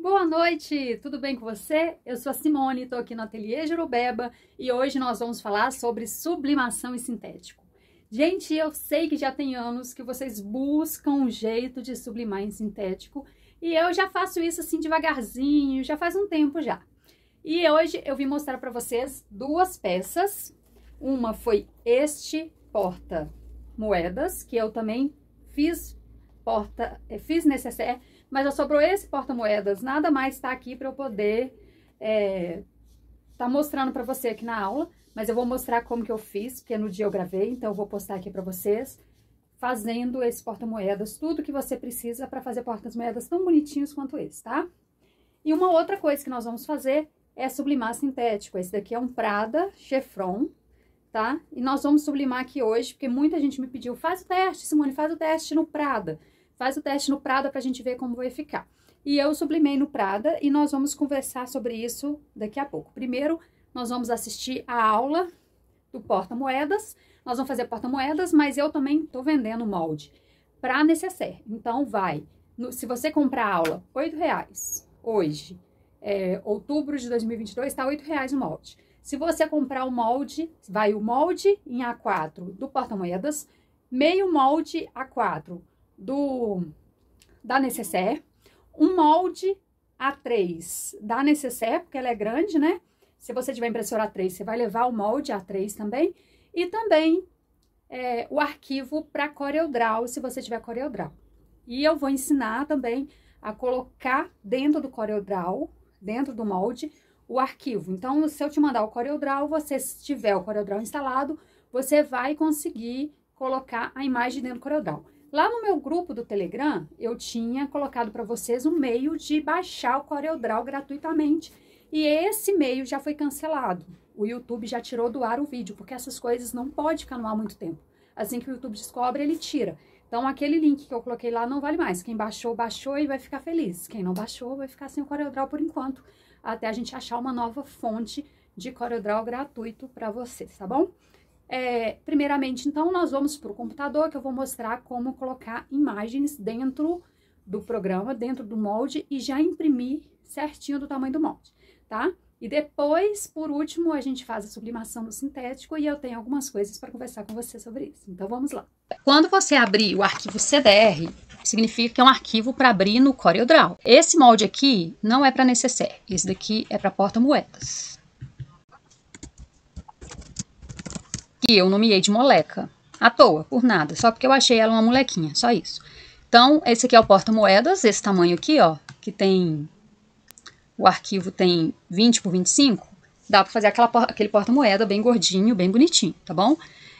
Boa noite, tudo bem com você? Eu sou a Simone, estou aqui no Ateliê Jurubeba e hoje nós vamos falar sobre sublimação e sintético. Gente, eu sei que já tem anos que vocês buscam um jeito de sublimar em sintético e eu já faço isso assim devagarzinho, já faz um tempo já. E hoje eu vim mostrar para vocês duas peças. Uma foi este porta-moedas, que eu também fiz necessaire, mas já sobrou esse porta-moedas, nada mais está aqui para eu poder tá mostrando para você aqui na aula, mas eu vou mostrar como que eu fiz, porque no dia eu gravei, então eu vou postar aqui para vocês, fazendo esse porta-moedas, tudo que você precisa para fazer porta-moedas tão bonitinhos quanto esse, tá? E uma outra coisa que nós vamos fazer é sublimar sintético. Esse daqui é um Prada Chiffon, tá? E nós vamos sublimar aqui hoje, porque muita gente me pediu, faz o teste, Simone, faz o teste no Prada. Faz o teste no Prada pra gente ver como vai ficar. E eu sublimei no Prada e nós vamos conversar sobre isso daqui a pouco. Primeiro, nós vamos assistir a aula do porta-moedas. Nós vamos fazer porta-moedas, mas eu também tô vendendo molde pra necessaire. Então, se você comprar a aula R$8 hoje, outubro de 2022, tá R$8 o molde. Se você comprar o molde, vai o molde em A4 do porta-moedas, meio molde A4 da necessaire, um molde A3 da necessaire, porque ela é grande, né? Se você tiver impressora A3, você vai levar o molde A3 também, e também o arquivo para CorelDRAW, se você tiver CorelDRAW. E eu vou ensinar também a colocar dentro do CorelDRAW, dentro do molde, o arquivo. Então, se eu te mandar o CorelDRAW, se tiver o CorelDRAW instalado, você vai conseguir colocar a imagem dentro do CorelDRAW. Lá no meu grupo do Telegram, eu tinha colocado para vocês um meio de baixar o CorelDRAW gratuitamente. E esse meio já foi cancelado. O YouTube já tirou do ar o vídeo, porque essas coisas não podem ficar no ar muito tempo. Assim que o YouTube descobre, ele tira. Então, aquele link que eu coloquei lá não vale mais. Quem baixou, baixou e vai ficar feliz. Quem não baixou, vai ficar sem o CorelDRAW por enquanto, até a gente achar uma nova fonte de CorelDRAW gratuito para vocês, tá bom? Primeiramente, então, nós vamos para o computador, que eu vou mostrar como colocar imagens dentro do programa, dentro do molde, e já imprimir certinho do tamanho do molde, tá? E depois, por último, a gente faz a sublimação no sintético e eu tenho algumas coisas para conversar com você sobre isso. Então, vamos lá. Quando você abrir o arquivo CDR, significa que é um arquivo para abrir no CorelDRAW. Esse molde aqui não é para necessaire, esse daqui é para porta-moedas. Que eu nomeei de moleca, à toa, por nada, só porque eu achei ela uma molequinha, só isso. Então, esse aqui é o porta-moedas, esse tamanho aqui, ó, que tem, o arquivo tem 20 por 25, dá para fazer aquele porta-moeda bem gordinho, bem bonitinho, tá bom?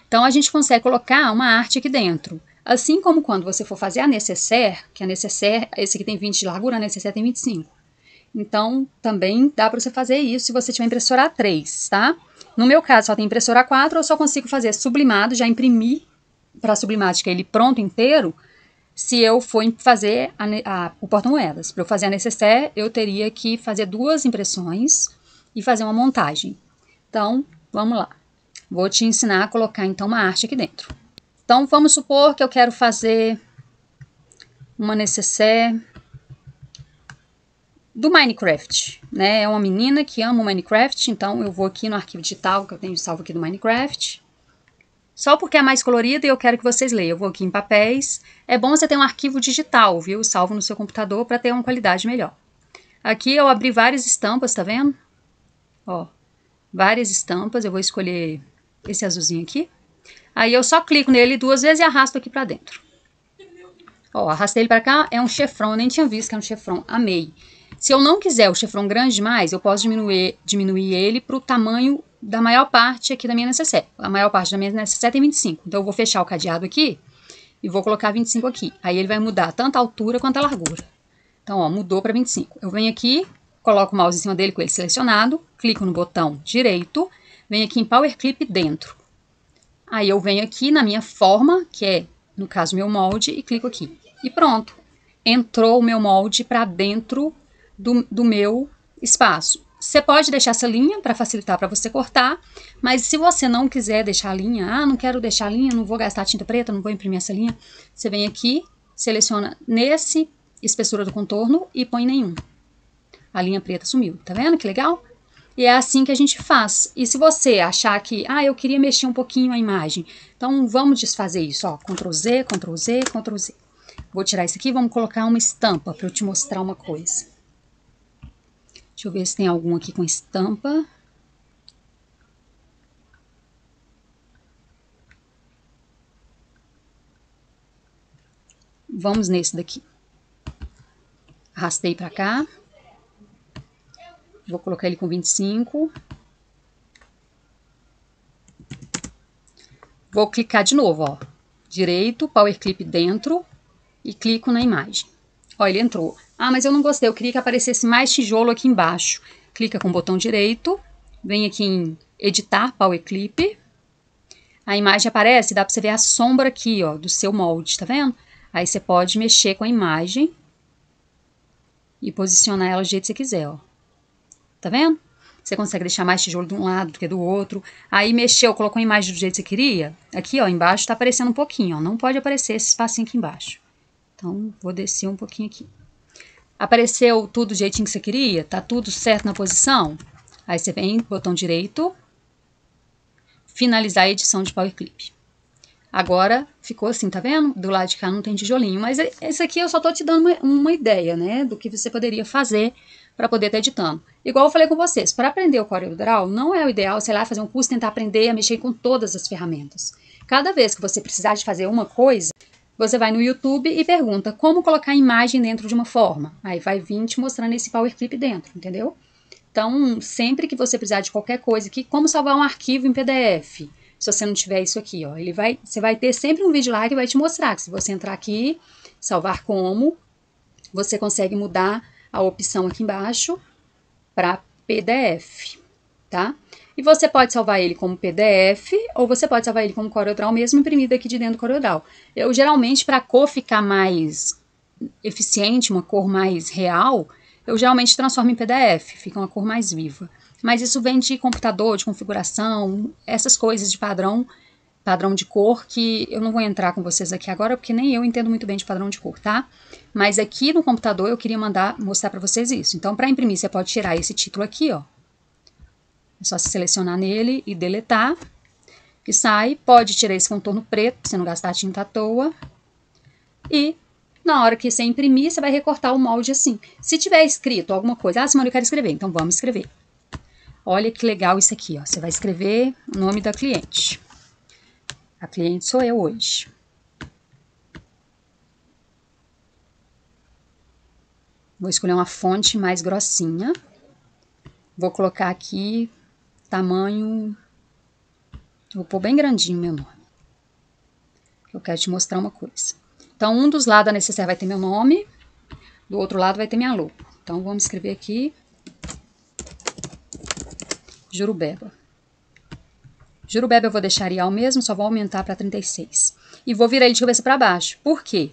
Então, a gente consegue colocar uma arte aqui dentro. Assim como quando você for fazer a necessaire, que a necessaire, esse aqui tem 20 de largura, a necessaire tem 25. Então, também dá para você fazer isso se você tiver impressora A3, tá? No meu caso, só tem impressora A4, eu só consigo fazer sublimado, já imprimir para a sublimática ele pronto inteiro, se eu for fazer o porta-moedas. Para eu fazer a necessaire, eu teria que fazer duas impressões e fazer uma montagem. Então, vamos lá. Vou te ensinar a colocar, então, uma arte aqui dentro. Então, vamos supor que eu quero fazer uma necessaire do Minecraft, né? É uma menina que ama o Minecraft, então eu vou aqui no arquivo digital que eu tenho salvo aqui do Minecraft. Só porque é mais colorido e eu quero que vocês leiam. Eu vou aqui em papéis. É bom você ter um arquivo digital, viu? Salvo no seu computador para ter uma qualidade melhor. Aqui eu abri várias estampas, tá vendo? Ó, várias estampas. Eu vou escolher esse azulzinho aqui. Aí eu só clico nele duas vezes e arrasto aqui para dentro. Ó, arrastei ele para cá. É um chiffon, eu nem tinha visto que era um chiffon. Amei. Se eu não quiser o chiffon grande demais, eu posso diminuir ele para o tamanho da maior parte aqui da minha necessaire. A maior parte da minha necessaire tem 25. Então, eu vou fechar o cadeado aqui e vou colocar 25 aqui. Aí, ele vai mudar tanto a altura quanto a largura. Então, ó, mudou para 25. Eu venho aqui, coloco o mouse em cima dele com ele selecionado, clico no botão direito, venho aqui em Power Clip dentro. Aí, eu venho aqui na minha forma, que é, no caso, meu molde, e clico aqui. E pronto. Entrou o meu molde para dentro do meu espaço. Você pode deixar essa linha para facilitar para você cortar, mas se você não quiser deixar a linha, não quero deixar a linha, não vou gastar tinta preta, não vou imprimir essa linha, você vem aqui, seleciona nesse espessura do contorno e põe nenhum. a linha preta sumiu. Tá vendo que legal? E é assim que a gente faz. E se você achar que, eu queria mexer um pouquinho a imagem, então vamos desfazer isso, ó, Ctrl Z, Ctrl Z, Ctrl Z. Vou tirar isso aqui e vamos colocar uma estampa para eu te mostrar uma coisa. Deixa eu ver se tem algum aqui com estampa. Vamos nesse daqui. Arrastei para cá. Vou colocar ele com 25. Vou clicar de novo, ó. Direito, Power Clip dentro e clico na imagem. Ó, ele entrou. Mas eu não gostei, eu queria que aparecesse mais tijolo aqui embaixo. Clica com o botão direito, vem aqui em Editar, Power Clip. A imagem aparece, dá pra você ver a sombra aqui, ó, do seu molde, tá vendo? Aí você pode mexer com a imagem e posicionar ela do jeito que você quiser, ó. Tá vendo? Você consegue deixar mais tijolo de um lado do que do outro. Aí mexeu, colocou a imagem do jeito que você queria. Aqui, ó, embaixo tá aparecendo um pouquinho, ó. Não pode aparecer esse espacinho aqui embaixo. Então, vou descer um pouquinho aqui. Apareceu tudo do jeitinho que você queria? Tá tudo certo na posição? Aí você vem, botão direito, finalizar a edição de Power Clip. Agora, ficou assim, tá vendo? Do lado de cá não tem tijolinho, mas esse aqui eu só tô te dando uma ideia, né? Do que você poderia fazer para poder estar editando. Igual eu falei com vocês, para aprender o CorelDRAW, não é o ideal, sei lá, fazer um curso, tentar aprender a mexer com todas as ferramentas. Cada vez que você precisar de fazer uma coisa, você vai no YouTube e pergunta como colocar a imagem dentro de uma forma. Aí vai vir te mostrando esse Power Clip dentro, entendeu? Então, sempre que você precisar de qualquer coisa aqui, como salvar um arquivo em PDF, se você não tiver isso aqui, ó, você vai ter sempre um vídeo lá que vai te mostrar que se você entrar aqui, salvar como, você consegue mudar a opção aqui embaixo para PDF, tá? E você pode salvar ele como PDF ou você pode salvar ele como CorelDRAW mesmo imprimido aqui de dentro do CorelDRAW. Eu geralmente, para a cor ficar mais eficiente, uma cor mais real, eu geralmente transformo em PDF, fica uma cor mais viva. Mas isso vem de computador, de configuração, essas coisas de padrão de cor, que eu não vou entrar com vocês aqui agora, porque nem eu entendo muito bem de padrão de cor, tá? Mas aqui no computador eu queria mostrar para vocês isso. Então, para imprimir, você pode tirar esse título aqui, ó. É só se selecionar nele e deletar, que sai. Pode tirar esse contorno preto, pra você não gastar tinta à toa. E na hora que você imprimir, você vai recortar o molde assim. Se tiver escrito alguma coisa, Simone, eu quero escrever, então vamos escrever. Olha que legal isso aqui, ó. Você vai escrever o nome da cliente. A cliente sou eu hoje. Vou escolher uma fonte mais grossinha. Vou colocar aqui tamanho... Vou pôr bem grandinho meu nome. Eu quero te mostrar uma coisa. Então, um dos lados da necessaire vai ter meu nome. Do outro lado vai ter minha logo. Então, vamos escrever aqui... Jurubeba. Jurubeba eu vou deixar Arial mesmo, só vou aumentar para 36. E vou virar ele de cabeça para baixo. Por quê?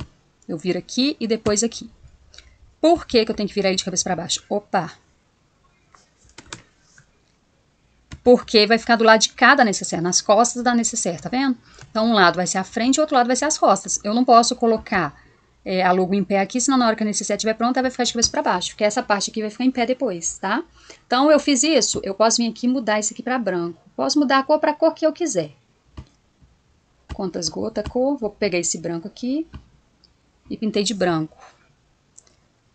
Eu viro aqui e depois aqui. Por que que eu tenho que virar ele de cabeça para baixo? Opa! Porque vai ficar do lado de cada necessaire, nas costas da necessaire, tá vendo? Então, um lado vai ser a frente e o outro lado vai ser as costas. Eu não posso colocar a logo em pé aqui, senão na hora que a necessaire estiver pronta, ela vai ficar de cabeça para baixo. Porque essa parte aqui vai ficar em pé depois, tá? Então, eu fiz isso, eu posso vir aqui e mudar isso aqui para branco. Posso mudar a cor para a cor que eu quiser. Conta esgota a cor, vou pegar esse branco aqui e pintei de branco.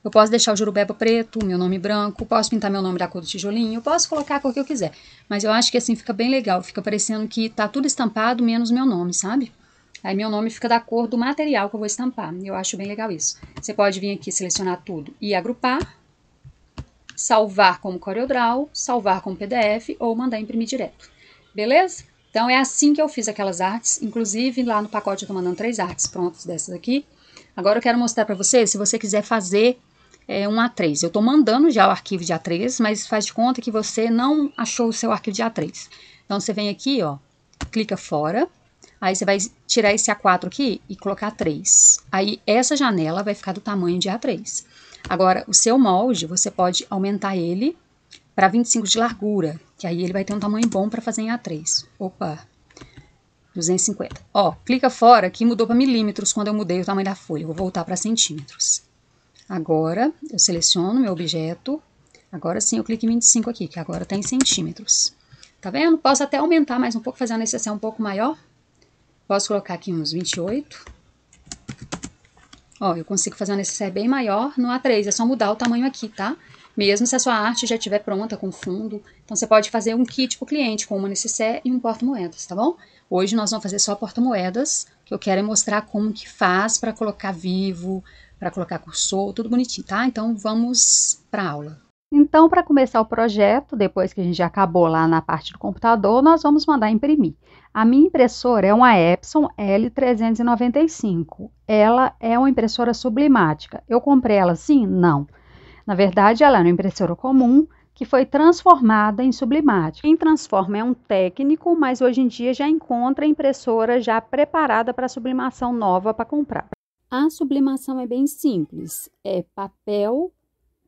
Eu posso deixar o Jurubeba preto, meu nome branco, posso pintar meu nome da cor do tijolinho, posso colocar a cor que eu quiser. Mas eu acho que assim fica bem legal, fica parecendo que tá tudo estampado menos meu nome, sabe? Aí meu nome fica da cor do material que eu vou estampar. Eu acho bem legal isso. Você pode vir aqui selecionar tudo e agrupar, salvar como CorelDRAW, salvar como PDF ou mandar imprimir direto. Beleza? Então é assim que eu fiz aquelas artes. Inclusive lá no pacote eu tô mandando 3 artes prontas dessas aqui. Agora eu quero mostrar pra você, se você quiser fazer um A3. Eu tô mandando já o arquivo de A3, mas faz de conta que você não achou o seu arquivo de A3. Então você vem aqui, ó, clica fora. Aí você vai tirar esse A4 aqui e colocar 3. Aí essa janela vai ficar do tamanho de A3. Agora, o seu molde, você pode aumentar ele para 25 de largura, que aí ele vai ter um tamanho bom para fazer em A3. Opa, 250. Ó, clica fora que mudou para milímetros quando eu mudei o tamanho da folha. Eu vou voltar para centímetros. Agora, eu seleciono meu objeto, Agora sim eu clico em 25 aqui, que agora tá em centímetros. Tá vendo? Posso até aumentar mais um pouco, fazer uma necessaire um pouco maior. Posso colocar aqui uns 28. Ó, eu consigo fazer uma necessaire bem maior no A3, é só mudar o tamanho aqui, tá? Mesmo se a sua arte já estiver pronta com fundo. Então, você pode fazer um kit pro cliente com uma necessaire e um porta-moedas, tá bom? Hoje nós vamos fazer só porta-moedas, que eu quero é mostrar como que faz para colocar vivo, para colocar cursor, tudo bonitinho, tá? Então, vamos pra aula. Então, para começar o projeto, depois que a gente já acabou lá na parte do computador, nós vamos mandar imprimir. A minha impressora é uma Epson L395. Ela é uma impressora sublimática. Eu comprei ela assim? Não. Na verdade, ela é uma impressora comum que foi transformada em sublimática. Quem transforma é um técnico, mas hoje em dia já encontra a impressora já preparada para sublimação nova para comprar. A sublimação é bem simples. É papel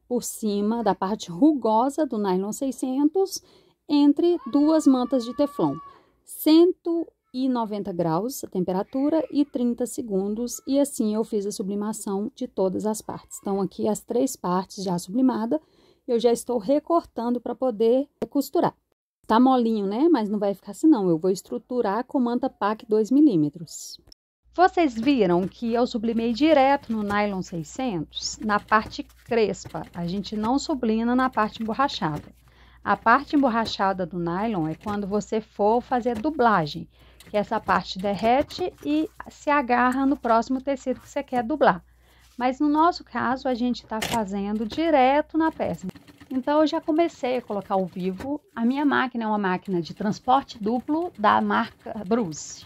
por cima da parte rugosa do nylon 600 entre duas mantas de teflon. 190 graus a temperatura e 30 segundos, e assim eu fiz a sublimação de todas as partes. Então, aqui as 3 partes já sublimadas, eu já estou recortando para poder costurar. Tá molinho, né? Mas não vai ficar assim não, eu vou estruturar com manta PAC 2 milímetros. Vocês viram que eu sublimei direto no nylon 600, na parte crespa, a gente não sublima na parte emborrachada. A parte emborrachada do nylon é quando você for fazer dublagem, que essa parte derrete e se agarra no próximo tecido que você quer dublar. Mas no nosso caso, a gente está fazendo direto na peça. Então, eu já comecei a colocar o vivo. A minha máquina é uma máquina de transporte duplo da marca Bruce.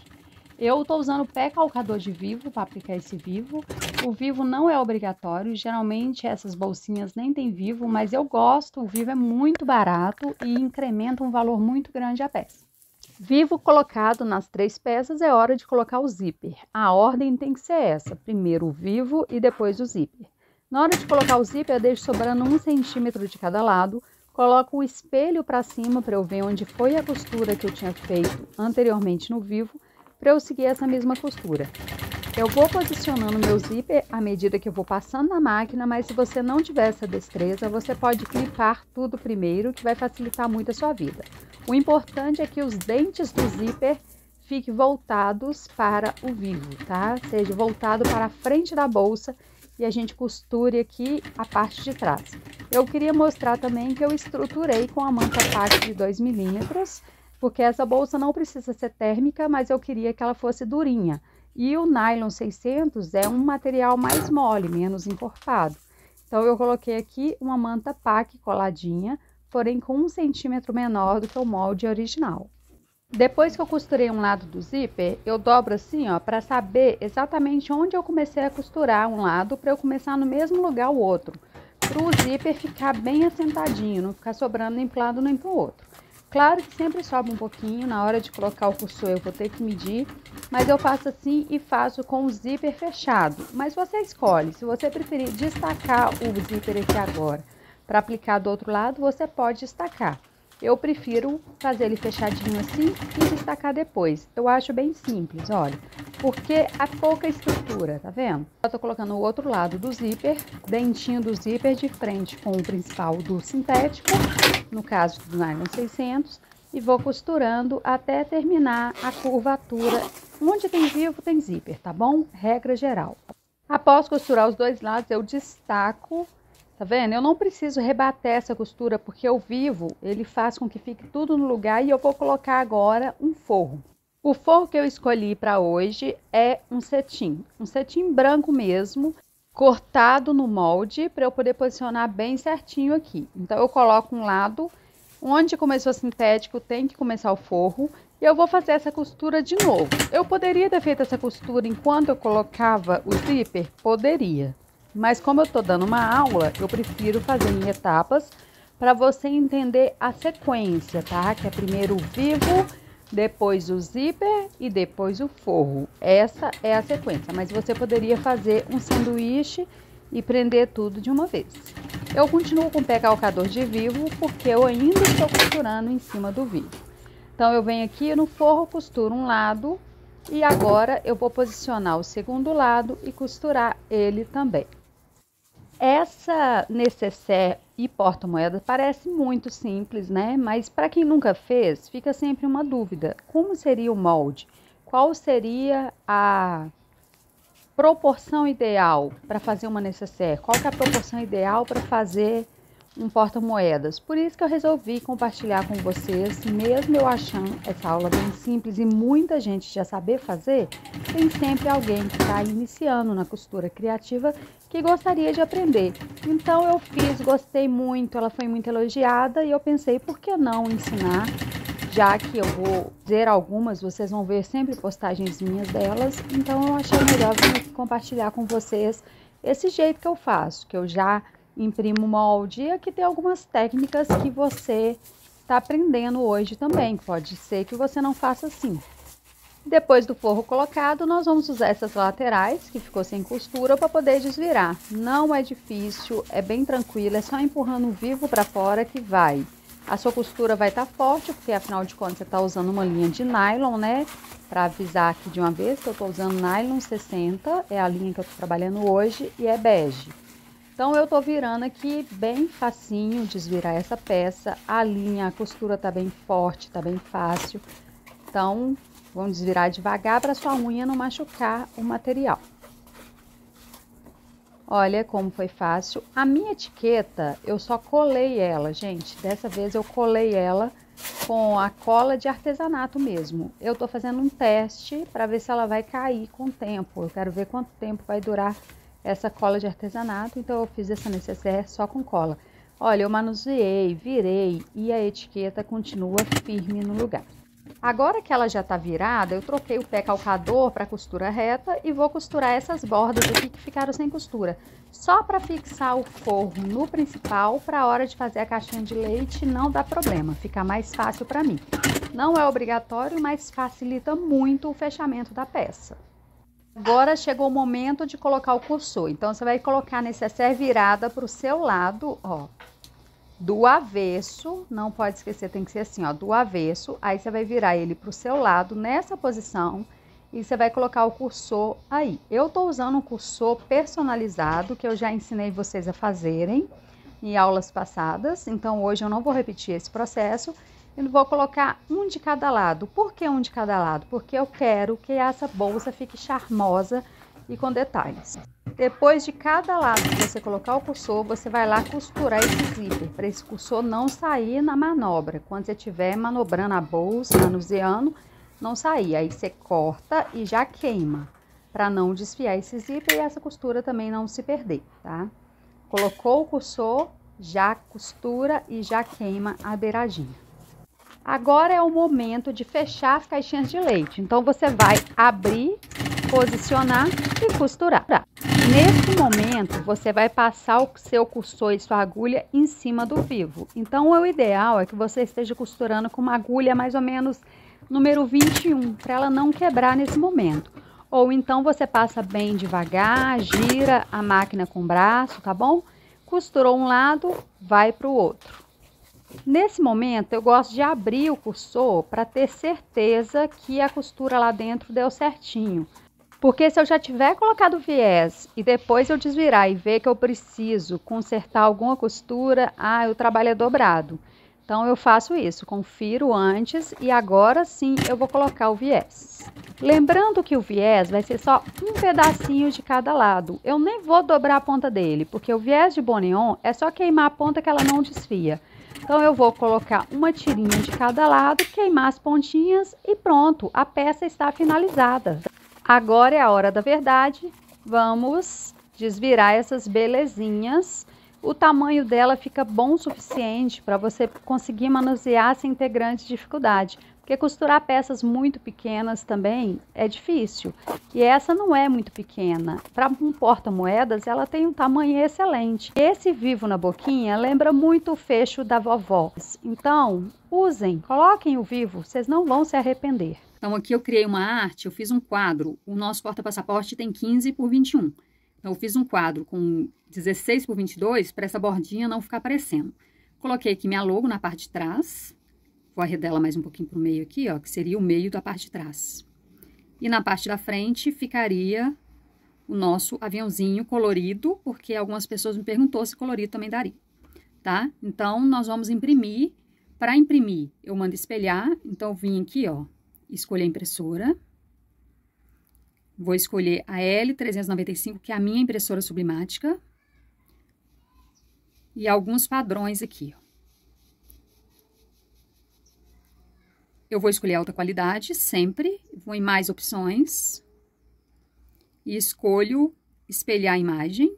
Eu estou usando o pé calcador de vivo para aplicar esse vivo. O vivo não é obrigatório, geralmente essas bolsinhas nem tem vivo, mas eu gosto, o vivo é muito barato e incrementa um valor muito grande a peça. Vivo colocado nas 3 peças, é hora de colocar o zíper. A ordem tem que ser essa, primeiro o vivo e depois o zíper. Na hora de colocar o zíper, eu deixo sobrando 1 centímetro de cada lado, coloco o espelho para cima para eu ver onde foi a costura que eu tinha feito anteriormente no vivo, para eu seguir essa mesma costura. Eu vou posicionando meu zíper à medida que eu vou passando na máquina, mas se você não tiver essa destreza, você pode clipar tudo primeiro, que vai facilitar muito a sua vida. O importante é que os dentes do zíper fiquem voltados para o vivo, tá? Seja voltado para a frente da bolsa e a gente costure aqui a parte de trás. Eu queria mostrar também que eu estruturei com a manta PAC de 2 milímetros, porque essa bolsa não precisa ser térmica, mas eu queria que ela fosse durinha. E o nylon 600 é um material mais mole, menos encorpado. Então, eu coloquei aqui uma manta PAC coladinha, porém com 1 centímetro menor do que o molde original. Depois que eu costurei um lado do zíper, eu dobro assim, ó, para saber exatamente onde eu comecei a costurar um lado, para eu começar no mesmo lugar o outro. Para o zíper ficar bem assentadinho, não ficar sobrando nem para um lado nem para o outro. Claro que sempre sobe um pouquinho, na hora de colocar o cursor eu vou ter que medir, mas eu faço assim e faço com o zíper fechado. Mas você escolhe, se você preferir destacar o zíper aqui agora para aplicar do outro lado, você pode destacar. Eu prefiro fazer ele fechadinho assim e destacar depois. Eu acho bem simples, olha, porque há pouca estrutura, tá vendo? Eu tô colocando o outro lado do zíper, dentinho do zíper de frente com o principal do sintético, no caso do nylon 600, e vou costurando até terminar a curvatura. Onde tem vivo tem zíper, tá bom? Regra geral. Após costurar os 2 lados, eu destaco. Tá vendo? Eu não preciso rebater essa costura, porque o vivo, ele faz com que fique tudo no lugar, e eu vou colocar agora um forro. O forro que eu escolhi para hoje é um cetim branco mesmo, cortado no molde, para eu poder posicionar bem certinho aqui. Então, eu coloco um lado, onde começou sintético tem que começar o forro, e eu vou fazer essa costura de novo. Eu poderia ter feito essa costura enquanto eu colocava o zíper? Poderia. Mas como eu tô dando uma aula, eu prefiro fazer em etapas para você entender a sequência, tá? Que é primeiro o vivo, depois o zíper e depois o forro. Essa é a sequência, mas você poderia fazer um sanduíche e prender tudo de uma vez. Eu continuo com o pé calcador de vivo porque eu ainda estou costurando em cima do vivo. Então, eu venho aqui no forro, costuro um lado e agora eu vou posicionar o segundo lado e costurar ele também. Essa necessaire e porta-moeda parece muito simples, né? Mas para quem nunca fez, fica sempre uma dúvida. Como seria o molde? Qual seria a proporção ideal para fazer uma nécessaire? Qual que é a proporção ideal para fazer um porta-moedas? Por isso que eu resolvi compartilhar com vocês, mesmo eu achando essa aula bem simples e muita gente já saber fazer, tem sempre alguém que está iniciando na costura criativa que gostaria de aprender. Então eu fiz, gostei muito, ela foi muito elogiada e eu pensei, por que não ensinar? Já que eu vou dizer algumas, vocês vão ver sempre postagens minhas delas, então eu achei melhor vir compartilhar com vocês esse jeito que eu faço, que eu já imprimo molde, e aqui tem algumas técnicas que você está aprendendo hoje também, pode ser que você não faça assim. Depois do forro colocado, nós vamos usar essas laterais, que ficou sem costura, para poder desvirar. Não é difícil, é bem tranquilo, é só empurrando o vivo para fora que vai. A sua costura vai estar forte, porque afinal de contas você está usando uma linha de nylon, né? Para avisar aqui de uma vez que eu estou usando nylon 60, é a linha que eu estou trabalhando hoje e é bege. Então eu estou virando aqui bem facinho desvirar essa peça. A linha, a costura está bem forte, está bem fácil. Então vamos desvirar devagar para sua unha não machucar o material. Olha como foi fácil. A minha etiqueta, eu só colei ela, gente. Dessa vez eu colei ela com a cola de artesanato mesmo. Eu tô fazendo um teste para ver se ela vai cair com o tempo. Eu quero ver quanto tempo vai durar essa cola de artesanato. Então eu fiz essa nécessaire só com cola. Olha, eu manuseei, virei e a etiqueta continua firme no lugar. Agora que ela já está virada, eu troquei o pé calcador para costura reta e vou costurar essas bordas aqui que ficaram sem costura. Só para fixar o forro no principal, para a hora de fazer a caixinha de leite não dá problema, fica mais fácil para mim. Não é obrigatório, mas facilita muito o fechamento da peça. Agora chegou o momento de colocar o cursor, então você vai colocar a nécessaire virada para o seu lado, ó. Do avesso, não pode esquecer, tem que ser assim, ó, do avesso. Aí você vai virar ele para o seu lado, nessa posição, e você vai colocar o cursor aí. Eu tô usando um cursor personalizado, que eu já ensinei vocês a fazerem em aulas passadas. Então, hoje eu não vou repetir esse processo. Eu vou colocar um de cada lado. Por que um de cada lado? Porque eu quero que essa bolsa fique charmosa e com detalhes. Depois de cada lado que você colocar o cursor, você vai lá costurar esse zíper, para esse cursor não sair na manobra. Quando você estiver manobrando a bolsa, manuseando, não sair. Aí você corta e já queima, para não desfiar esse zíper e essa costura também não se perder, tá? Colocou o cursor, já costura e já queima a beiradinha. Agora é o momento de fechar as caixinhas de leite. Então, você vai abrir, posicionar e costurar. Nesse momento, você vai passar o seu cursor e sua agulha em cima do vivo. Então, o ideal é que você esteja costurando com uma agulha mais ou menos número 21, para ela não quebrar nesse momento. Ou então, você passa bem devagar, gira a máquina com o braço, tá bom? Costurou um lado, vai para o outro. Nesse momento, eu gosto de abrir o cursor para ter certeza que a costura lá dentro deu certinho. Porque se eu já tiver colocado o viés e depois eu desvirar e ver que eu preciso consertar alguma costura, o trabalho é dobrado. Então, eu faço isso, confiro antes e agora sim eu vou colocar o viés. Lembrando que o viés vai ser só um pedacinho de cada lado. Eu nem vou dobrar a ponta dele, porque o viés de Bourguignon é só queimar a ponta que ela não desfia. Então, eu vou colocar uma tirinha de cada lado, queimar as pontinhas e pronto, a peça está finalizada. Agora é a hora da verdade, vamos desvirar essas belezinhas. O tamanho dela fica bom o suficiente para você conseguir manusear sem ter grande dificuldade. Porque costurar peças muito pequenas também é difícil. E essa não é muito pequena. Para um porta-moedas, ela tem um tamanho excelente. Esse vivo na boquinha lembra muito o fecho da vovó. Então, usem, coloquem o vivo, vocês não vão se arrepender. Então, aqui eu criei uma arte, eu fiz um quadro. O nosso porta-passaporte tem 15 por 21. Então, eu fiz um quadro com 16 por 22 para essa bordinha não ficar aparecendo. Coloquei aqui minha logo na parte de trás. Vou arredar ela mais um pouquinho para o meio aqui, ó, que seria o meio da parte de trás. E na parte da frente ficaria o nosso aviãozinho colorido, porque algumas pessoas me perguntou se colorido também daria. tá? Então, nós vamos imprimir. Para imprimir, eu mando espelhar. Então, eu vim aqui, ó, escolher a impressora. Vou escolher a L395, que é a minha impressora sublimática. E alguns padrões aqui, ó. Eu vou escolher alta qualidade, sempre. Vou em mais opções. E escolho espelhar a imagem.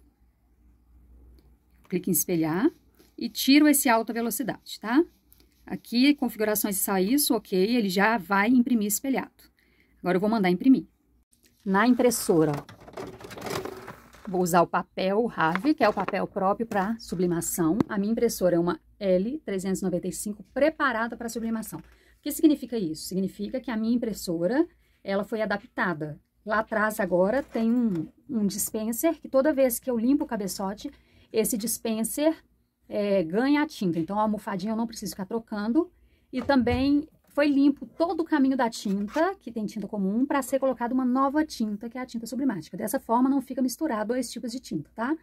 Clique em espelhar. E tiro esse alta velocidade, tá? Aqui, configurações só isso, ok. Ele já vai imprimir espelhado. Agora, eu vou mandar imprimir. Na impressora, ó, vou usar o papel Rave, que é o papel próprio para sublimação. A minha impressora é uma L395 preparada para sublimação. O que significa isso? Significa que a minha impressora, ela foi adaptada. Lá atrás agora tem um dispenser, que toda vez que eu limpo o cabeçote, esse dispenser ganha a tinta. Então, a almofadinha eu não preciso ficar trocando. E também foi limpo todo o caminho da tinta, que tem tinta comum, para ser colocada uma nova tinta, que é a tinta sublimática. Dessa forma, não fica misturado dois tipos de tinta, tá?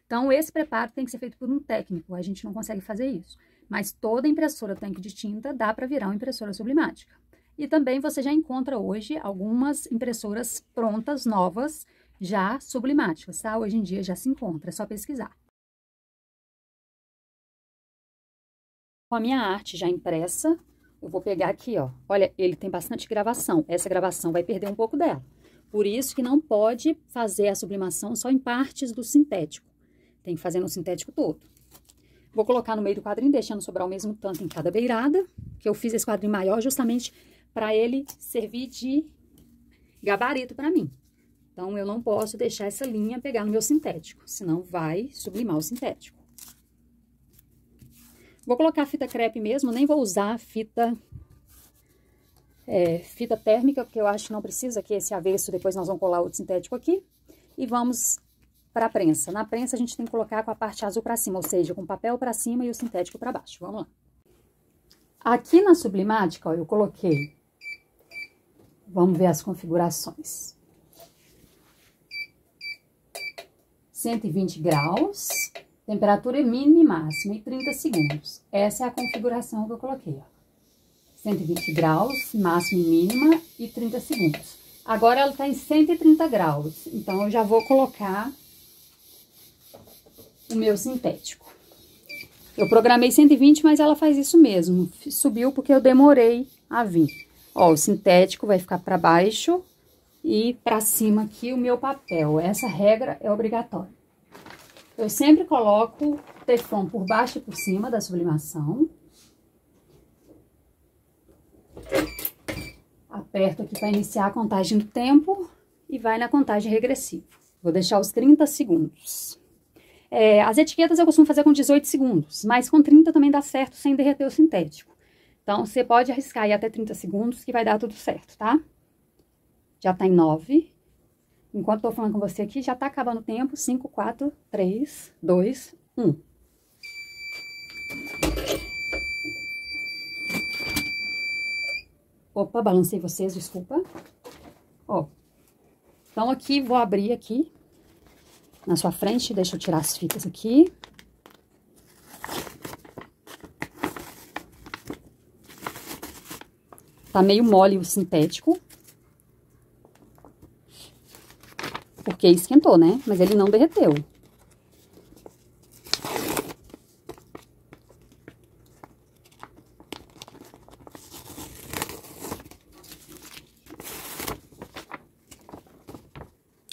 Então, esse preparo tem que ser feito por um técnico. A gente não consegue fazer isso. Mas toda impressora tanque de tinta dá para virar uma impressora sublimática. E também você já encontra hoje algumas impressoras prontas, novas, já sublimáticas, tá? Hoje em dia já se encontra, é só pesquisar. Com a minha arte já impressa, eu vou pegar aqui, ó. Olha, ele tem bastante gravação. Essa gravação vai perder um pouco dela. Por isso que não pode fazer a sublimação só em partes do sintético. Tem que fazer no sintético todo. Vou colocar no meio do quadrinho, deixando sobrar o mesmo tanto em cada beirada, que eu fiz esse quadrinho maior justamente para ele servir de gabarito para mim. Então, eu não posso deixar essa linha pegar no meu sintético, senão vai sublimar o sintético. Vou colocar fita crepe mesmo, nem vou usar fita térmica, porque eu acho que não precisa, que esse avesso, depois nós vamos colar outro sintético aqui. E vamos para a prensa. Na prensa a gente tem que colocar com a parte azul para cima, ou seja, com o papel para cima e o sintético para baixo. Vamos lá. Aqui na sublimática, ó, eu coloquei, vamos ver as configurações. 120 graus, temperatura mínima e máxima, e 30 segundos. Essa é a configuração que eu coloquei, ó. 120 graus, máxima e mínima, e 30 segundos. Agora ela está em 130 graus, então eu já vou colocar o meu sintético. Eu programei 120, mas ela faz isso mesmo. Subiu porque eu demorei a vir. Ó, o sintético vai ficar para baixo e para cima aqui o meu papel. Essa regra é obrigatória. Eu sempre coloco Teflon por baixo e por cima da sublimação. Aperto aqui para iniciar a contagem do tempo e vai na contagem regressiva. Vou deixar os 30 segundos. As etiquetas eu costumo fazer com 18 segundos, mas com 30 também dá certo sem derreter o sintético. Então, você pode arriscar aí até 30 segundos que vai dar tudo certo, tá? Já tá em 9. Enquanto tô falando com você aqui, já tá acabando o tempo. 5, 4, 3, 2, 1. Opa, balancei vocês, desculpa. Ó, então aqui, vou abrir aqui na sua frente, deixa eu tirar as fitas aqui. Tá meio mole o sintético. Porque esquentou, né? Mas ele não derreteu.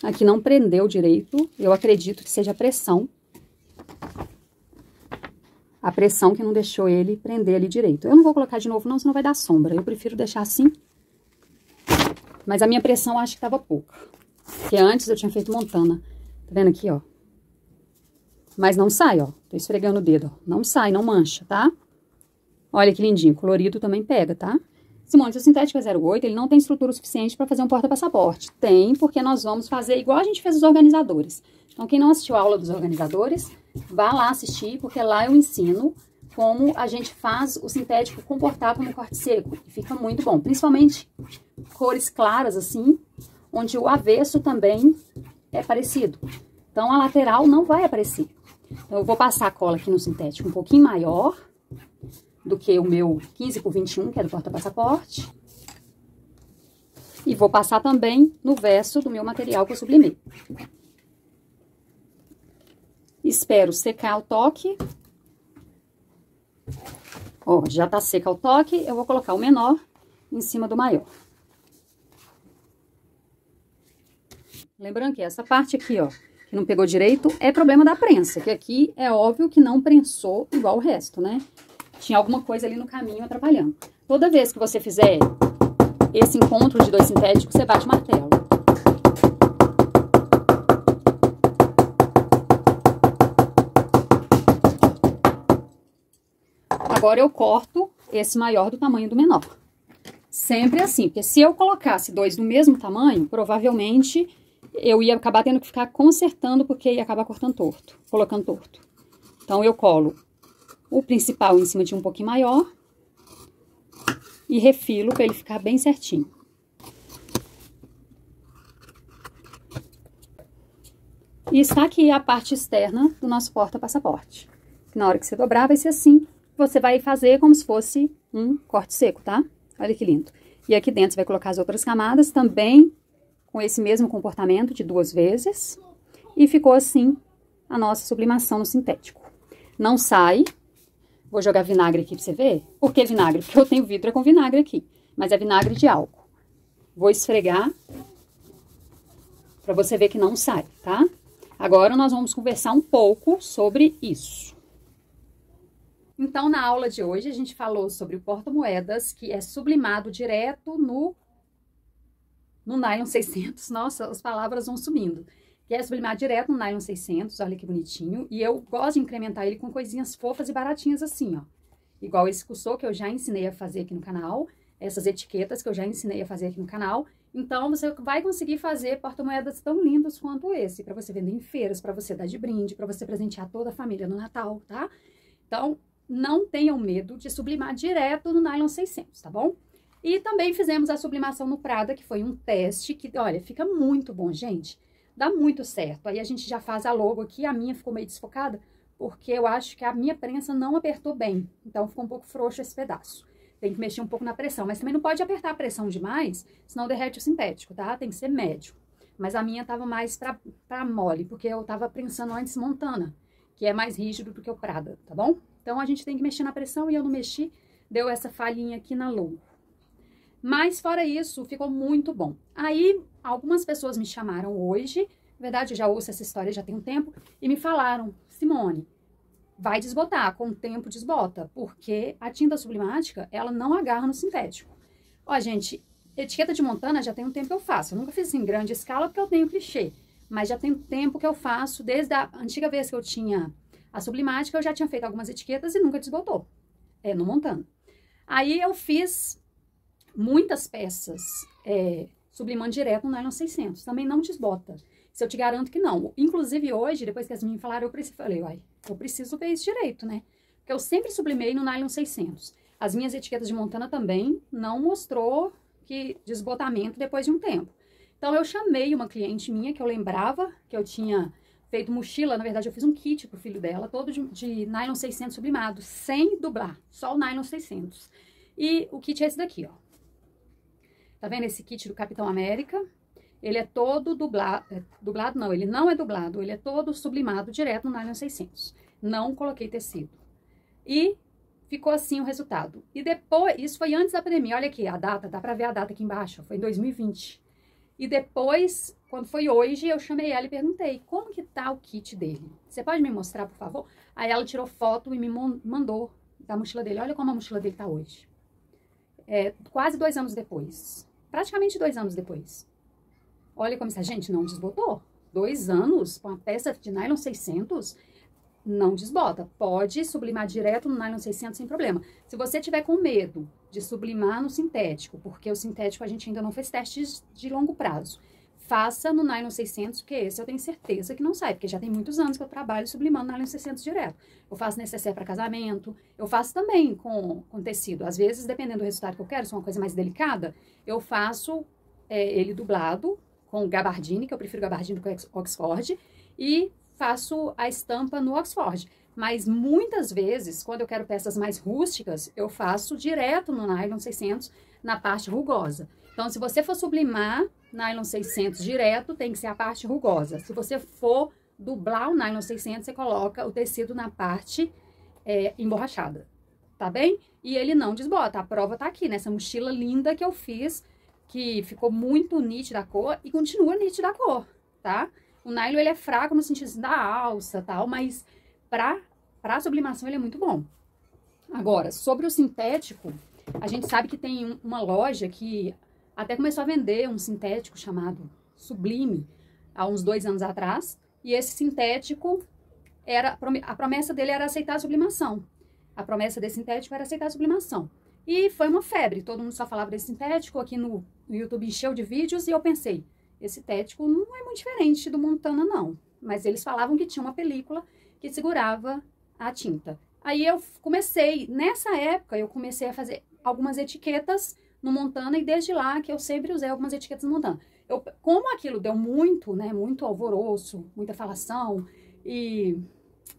Aqui não prendeu direito, eu acredito que seja a pressão. A pressão que não deixou ele prender ali direito. Eu não vou colocar de novo não, senão vai dar sombra. Eu prefiro deixar assim. Mas a minha pressão acho que tava pouca. Porque antes eu tinha feito montana. Tá vendo aqui, ó? Mas não sai, ó. Tô esfregando o dedo, ó. Não sai, não mancha, tá? Olha que lindinho, colorido também pega, tá? Simone, seu sintético é 08, ele não tem estrutura suficiente para fazer um porta-passaporte. Tem, porque nós vamos fazer igual a gente fez os organizadores. Então, quem não assistiu a aula dos organizadores, vá lá assistir, porque lá eu ensino como a gente faz o sintético comportar como corte seco. E fica muito bom, principalmente cores claras, assim, onde o avesso também é parecido. Então, a lateral não vai aparecer. Então, eu vou passar a cola aqui no sintético um pouquinho maior do que o meu 15 por 21, que é do porta-passaporte. E vou passar também no verso do meu material que eu sublimei. Espero secar o toque. Ó, já tá seca o toque, eu vou colocar o menor em cima do maior. Lembrando que essa parte aqui, ó, que não pegou direito, é problema da prensa, que aqui é óbvio que não prensou igual o resto, né? Tinha alguma coisa ali no caminho atrapalhando. Toda vez que você fizer esse encontro de dois sintéticos, você bate o martelo. Agora eu corto esse maior do tamanho do menor. Sempre assim, porque se eu colocasse dois do mesmo tamanho, provavelmente eu ia acabar tendo que ficar consertando, porque ia acabar cortando torto, colocando torto. Então, eu colo o principal em cima de um pouquinho maior e refilo para ele ficar bem certinho. E está aqui a parte externa do nosso porta-passaporte. Na hora que você dobrar, vai ser assim. Você vai fazer como se fosse um corte seco, tá? Olha que lindo. E aqui dentro você vai colocar as outras camadas também com esse mesmo comportamento de 2 vezes. E ficou assim a nossa sublimação no sintético. Não sai. Vou jogar vinagre aqui pra você ver. Por que vinagre? Porque eu tenho vidro com vinagre aqui. Mas é vinagre de álcool. Vou esfregar pra você ver que não sai, tá? Agora nós vamos conversar um pouco sobre isso. Então, na aula de hoje, a gente falou sobre o porta-moedas, que é sublimado direto no nylon 600. Nossa, as palavras vão sumindo. Que é sublimado direto no nylon 600, olha que bonitinho. E eu gosto de incrementar ele com coisinhas fofas e baratinhas assim, ó. Igual esse cursor que eu já ensinei a fazer aqui no canal. Essas etiquetas que eu já ensinei a fazer aqui no canal. Então, você vai conseguir fazer porta-moedas tão lindos quanto esse. Pra você vender em feiras, pra você dar de brinde, pra você presentear toda a família no Natal, tá? Então, não tenham medo de sublimar direto no nylon 600, tá bom? E também fizemos a sublimação no Prada, que foi um teste que, olha, fica muito bom, gente. Dá muito certo. Aí a gente já faz a logo aqui, a minha ficou meio desfocada, porque eu acho que a minha prensa não apertou bem. Então, ficou um pouco frouxo esse pedaço. Tem que mexer um pouco na pressão, mas também não pode apertar a pressão demais, senão derrete o sintético, tá? Tem que ser médio. Mas a minha tava mais pra mole, porque eu tava prensando antes Montana, que é mais rígido do que o Prada, tá bom? Então, a gente tem que mexer na pressão e eu não mexi, deu essa falhinha aqui na logo. Mas, fora isso, ficou muito bom. Aí, algumas pessoas me chamaram hoje, na verdade, eu já ouço essa história já tem um tempo, e me falaram, Simone, vai desbotar, com o tempo desbota, porque a tinta sublimática, ela não agarra no sintético. Ó, gente, etiqueta de Montana já tem um tempo que eu faço, eu nunca fiz em grande escala porque eu tenho clichê, mas já tem um tempo que eu faço, desde a antiga vez que eu tinha a sublimática, eu já tinha feito algumas etiquetas e nunca desbotou, no Montana. Aí eu fiz muitas peças sublimando direto no nylon 600, também não desbota. Se eu te garanto que não. Inclusive hoje, depois que as meninas falaram, falei, uai, eu preciso ver isso direito, né? Porque eu sempre sublimei no nylon 600. As minhas etiquetas de Montana também não mostrou que desbotamento depois de um tempo. Então, eu chamei uma cliente minha que eu lembrava que eu tinha feito mochila. Na verdade, eu fiz um kit pro filho dela, todo de nylon 600 sublimado, sem dublar, só o nylon 600. E o kit é esse daqui, ó. Tá vendo esse kit do Capitão América? Ele é todo dublado, dublado não, ele não é dublado, ele é todo sublimado direto no nylon 600. Não coloquei tecido. E ficou assim o resultado. E depois, isso foi antes da pandemia, olha aqui a data, dá pra ver a data aqui embaixo, foi em 2020. E depois, quando foi hoje, eu chamei ela e perguntei, como que tá o kit dele? Você pode me mostrar, por favor? Aí ela tirou foto e me mandou da mochila dele. Olha como a mochila dele tá hoje. Quase 2 anos depois. Praticamente 2 anos depois. Olha como essa gente não desbotou. 2 anos com a peça de nylon 600, não desbota. Pode sublimar direto no nylon 600 sem problema. Se você tiver com medo de sublimar no sintético, porque o sintético a gente ainda não fez testes de longo prazo, faça no nylon 600, porque esse eu tenho certeza que não sai, porque já tem muitos anos que eu trabalho sublimando nylon 600 direto. Eu faço necessaire para casamento, eu faço também com tecido. Às vezes, dependendo do resultado que eu quero, se é uma coisa mais delicada, eu faço ele dublado, com gabardine, que eu prefiro gabardine com Oxford, e faço a estampa no Oxford. Mas muitas vezes, quando eu quero peças mais rústicas, eu faço direto no nylon 600, na parte rugosa. Então, se você for sublimar nylon 600 direto, tem que ser a parte rugosa. Se você for dublar o nylon 600, você coloca o tecido na parte emborrachada, tá bem? E ele não desbota. A prova tá aqui, nessa mochila linda que eu fiz, que ficou muito nítida a cor e continua nítida a cor, tá? O nylon, ele é fraco no sentido da alça, tal, mas pra sublimação ele é muito bom. Agora, sobre o sintético, a gente sabe que tem uma loja que até começou a vender um sintético chamado Sublime, há uns 2 anos atrás, e esse sintético, a promessa dele era aceitar a sublimação. A promessa desse sintético era aceitar a sublimação. E foi uma febre, todo mundo só falava desse sintético, aqui no YouTube encheu de vídeos, e eu pensei, esse sintético não é muito diferente do Montana, não. Mas eles falavam que tinha uma película que segurava a tinta. Aí eu comecei, nessa época, eu comecei a fazer algumas etiquetas no Montana, e desde lá que eu sempre usei algumas etiquetas no Montana. Como aquilo deu muito, né, muito alvoroço, muita falação, e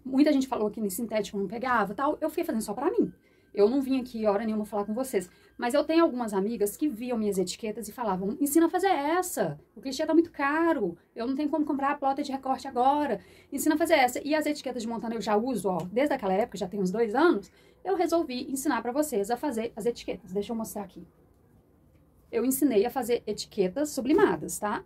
muita gente falou que no sintético não pegava, tal, eu fui fazendo só pra mim. Eu não vim aqui hora nenhuma falar com vocês, mas eu tenho algumas amigas que viam minhas etiquetas e falavam, ensina a fazer essa, o clichê tá muito caro, eu não tenho como comprar a plota de recorte agora, ensina a fazer essa. E as etiquetas de Montana eu já uso, ó, desde aquela época, já tem uns 2 anos, eu resolvi ensinar pra vocês a fazer as etiquetas. Deixa eu mostrar aqui. Eu ensinei a fazer etiquetas sublimadas, tá?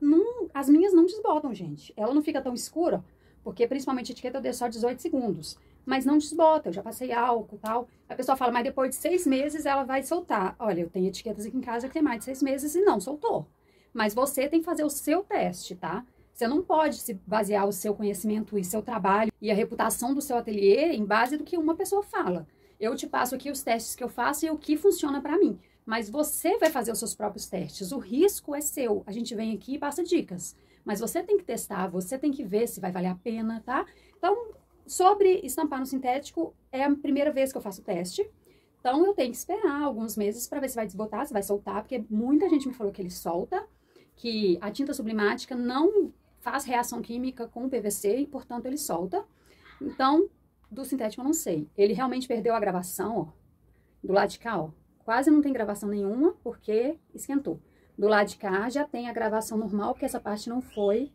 As minhas não desbotam, gente. Ela não fica tão escura, porque principalmente a etiqueta eu dei só 18 segundos. Mas não desbota, eu já passei álcool e tal. A pessoa fala, mas depois de 6 meses ela vai soltar. Olha, eu tenho etiquetas aqui em casa que tem mais de 6 meses e não soltou. Mas você tem que fazer o seu teste, tá? Você não pode se basear o seu conhecimento e seu trabalho e a reputação do seu ateliê em base do que uma pessoa fala. Eu te passo aqui os testes que eu faço e o que funciona pra mim. Mas você vai fazer os seus próprios testes. O risco é seu. A gente vem aqui e passa dicas. Mas você tem que testar, você tem que ver se vai valer a pena, tá? Então, sobre estampar no sintético, é a primeira vez que eu faço o teste. Então, eu tenho que esperar alguns meses para ver se vai desbotar, se vai soltar, porque muita gente me falou que ele solta, que a tinta sublimática não faz reação química com o PVC e, portanto, ele solta. Então, do sintético eu não sei. Ele realmente perdeu a gravação, ó, do lado de cá, ó. Quase não tem gravação nenhuma, porque esquentou. Do lado de cá já tem a gravação normal, porque essa parte não foi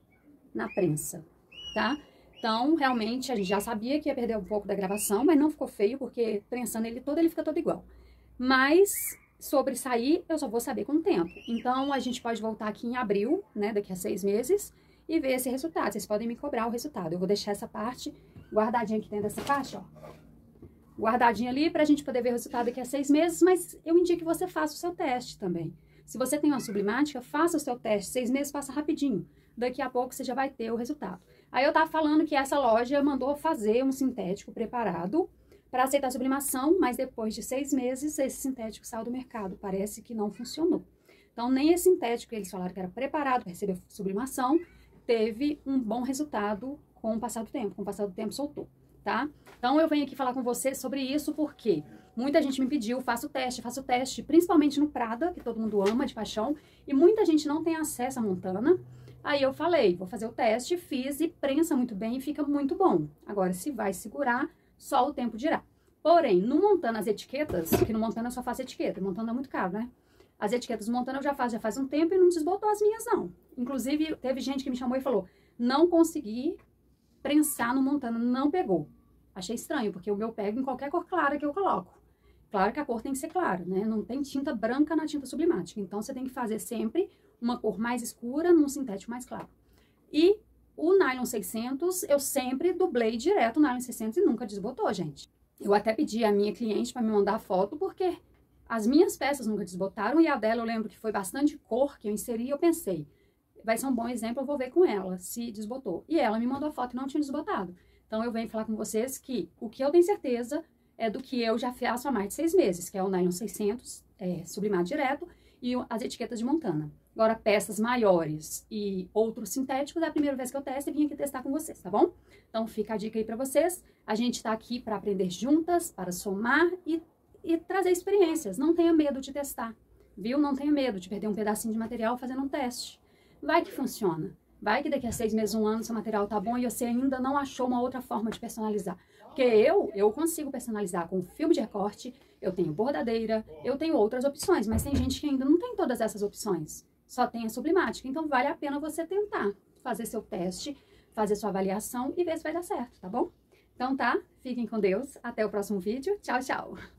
na prensa, tá? Então, realmente, a gente já sabia que ia perder um pouco da gravação, mas não ficou feio, porque prensando ele fica todo igual. Mas, sobre sair, eu só vou saber com o tempo. Então, a gente pode voltar aqui em abril, né, daqui a 6 meses, e ver esse resultado. Vocês podem me cobrar o resultado. Eu vou deixar essa parte guardadinha aqui dentro dessa caixa, ó. Guardadinha ali pra gente poder ver o resultado daqui a 6 meses, mas eu indico que você faça o seu teste também. Se você tem uma sublimática, faça o seu teste. 6 meses passa rapidinho. Daqui a pouco você já vai ter o resultado. Aí eu tava falando que essa loja mandou fazer um sintético preparado para aceitar a sublimação, mas depois de 6 meses esse sintético saiu do mercado. Parece que não funcionou. Então nem esse sintético que eles falaram que era preparado para receber sublimação teve um bom resultado com o passar do tempo. Com o passar do tempo soltou. Tá? Então eu venho aqui falar com você sobre isso porque muita gente me pediu, faça o teste, principalmente no Prada, que todo mundo ama de paixão, e muita gente não tem acesso à Montana. Aí eu falei, vou fazer o teste, fiz e prensa muito bem e fica muito bom. Agora, se vai segurar, só o tempo dirá. Porém, no Montana as etiquetas, que no Montana eu só faço etiqueta, Montana é muito caro, né? As etiquetas do Montana eu já faz um tempo e não desbotou as minhas não. Inclusive, teve gente que me chamou e falou, não consegui prensar no Montana, não pegou. Achei estranho, porque o meu pega em qualquer cor clara que eu coloco. Claro que a cor tem que ser clara, né? Não tem tinta branca na tinta sublimática. Então, você tem que fazer sempre uma cor mais escura num sintético mais claro. E o nylon 600, eu sempre dublei direto o nylon 600 e nunca desbotou, gente. Eu até pedi a minha cliente para me mandar a foto, porque as minhas peças nunca desbotaram e a dela eu lembro que foi bastante cor que eu inseri e eu pensei, vai ser um bom exemplo, eu vou ver com ela se desbotou. E ela me mandou a foto e não tinha desbotado. Então, eu venho falar com vocês que o que eu tenho certeza é do que eu já faço há mais de 6 meses, que é o nylon 600, sublimado direto, e as etiquetas de Montana. Agora, peças maiores e outros sintéticos, é a primeira vez que eu testo e vim aqui testar com vocês, tá bom? Então, fica a dica aí pra vocês. A gente tá aqui para aprender juntas, para somar e trazer experiências. Não tenha medo de testar, viu? Não tenha medo de perder um pedacinho de material fazendo um teste. Vai que funciona. Vai que daqui a 6 meses, 1 ano, seu material tá bom e você ainda não achou uma outra forma de personalizar. Porque eu consigo personalizar com filme de recorte, eu tenho bordadeira, eu tenho outras opções, mas tem gente que ainda não tem todas essas opções. Só tem a sublimática. Então, vale a pena você tentar fazer seu teste, fazer sua avaliação e ver se vai dar certo, tá bom? Então tá, fiquem com Deus. Até o próximo vídeo. Tchau, tchau!